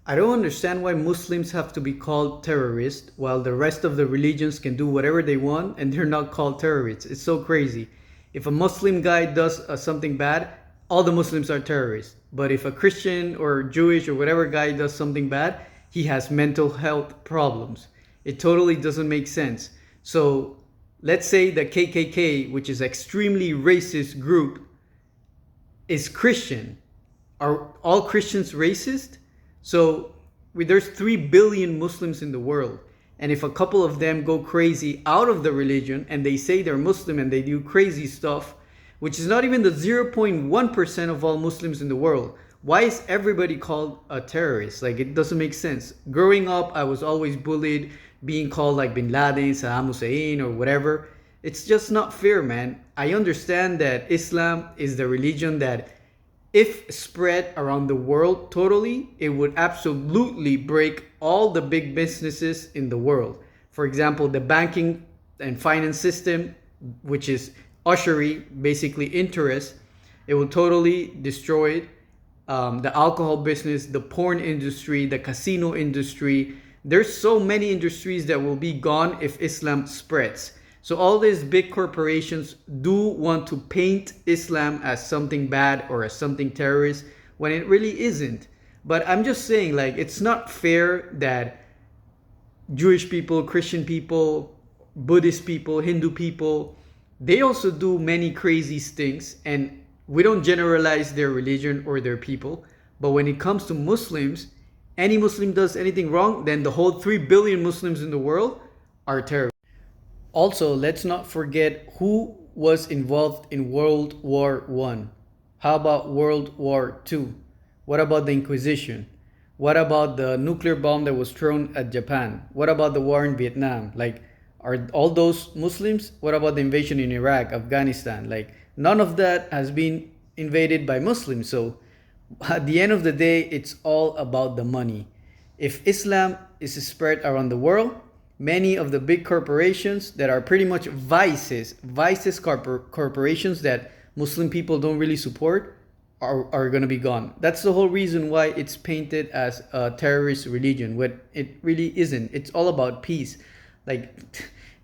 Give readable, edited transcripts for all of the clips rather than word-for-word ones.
I don't understand why Muslims have to be called terrorists while the rest of the religions can do whatever they want and they're not called terrorists. It's so crazy. If a Muslim guy does something bad, all the Muslims are terrorists. But if a Christian or Jewish or whatever guy does something bad, he has mental health problems. It totally doesn't make sense. So let's say the KKK, which is extremely racist group, is Christian. Are all Christians racist? So there's 3 billion Muslims in the world. And if a couple of them go crazy out of the religion and they say they're Muslim and they do crazy stuff, which is not even the 0.1% of all Muslims in the world, why is everybody called a terrorist? Like, it doesn't make sense. Growing up, I was always bullied, being called like Bin Laden, Saddam Hussein, or whatever. It's just not fair, man. I understand that Islam is the religion that, if spread around the world totally, it would absolutely break all the big businesses in the world. For example, the banking and finance system, which is usury, basically interest, it will totally destroy it. The alcohol business, the porn industry, the casino industry. There's so many industries that will be gone if Islam spreads. So all these big corporations do want to paint Islam as something bad or as something terrorist when it really isn't. But I'm just saying, like, it's not fair that Jewish people, Christian people, Buddhist people, Hindu people, they also do many crazy things, and we don't generalize their religion or their people. But when it comes to Muslims, any Muslim does anything wrong, then the whole 3 billion Muslims in the world are terrorists. Also, let's not forget who was involved in World War I. How about World War II? What about the Inquisition? What about the nuclear bomb that was thrown at Japan? What about the war in Vietnam? Like, are all those Muslims? What about the invasion in Iraq, Afghanistan? Like, none of that has been invaded by Muslims. So at the end of the day, it's all about the money. If Islam is spread around the world, many of the big corporations that are pretty much vices corporations that Muslim people don't really support are going to be gone. That's the whole reason why it's painted as a terrorist religion, when it really isn't. It's all about peace. Like,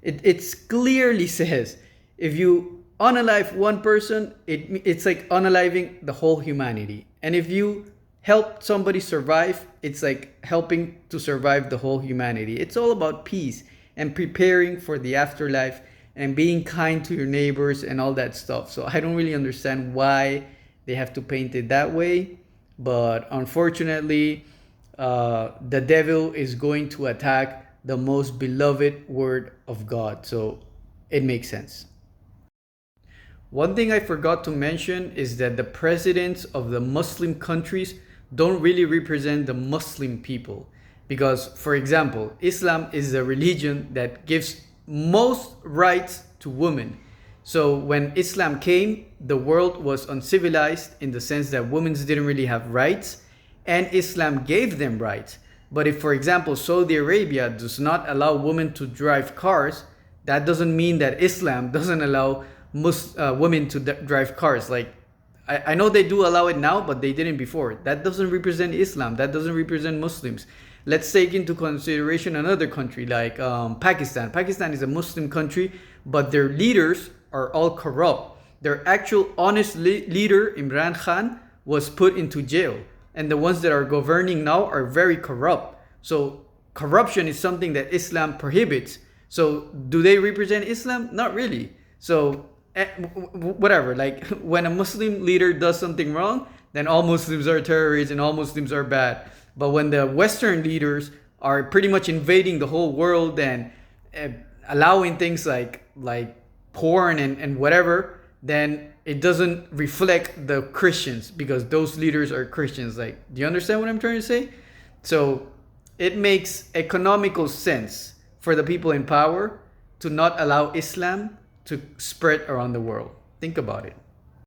it clearly says, if you unalive one person, it's like unaliving the whole humanity. And if you help somebody survive, it's like helping to survive the whole humanity. It's all about peace and preparing for the afterlife and being kind to your neighbors and all that stuff. So I don't really understand why they have to paint it that way. But unfortunately, the devil is going to attack the most beloved word of God. So it makes sense. One thing I forgot to mention is that the presidents of the Muslim countries don't really represent the Muslim people. Because, for example, Islam is a religion that gives most rights to women. So when Islam came, the world was uncivilized in the sense that women didn't really have rights, and Islam gave them rights. But if, for example, Saudi Arabia does not allow women to drive cars, that doesn't mean that Islam doesn't allow women to drive cars. Like, I know they do allow it now, but they didn't before. That doesn't represent Islam. That doesn't represent Muslims. Let's take into consideration another country like Pakistan. Pakistan is a Muslim country, but their leaders are all corrupt. Their actual honest leader, Imran Khan, was put into jail. And the ones that are governing now are very corrupt. So corruption is something that Islam prohibits. So do they represent Islam? Not really. So whatever, like, when a Muslim leader does something wrong, then all Muslims are terrorists and all Muslims are bad. But when the Western leaders are pretty much invading the whole world and allowing things like porn and whatever, then it doesn't reflect the Christians, because those leaders are Christians. Like, do you understand what I'm trying to say? So it makes economical sense for the people in power to not allow Islam to spread around the world. Think about it.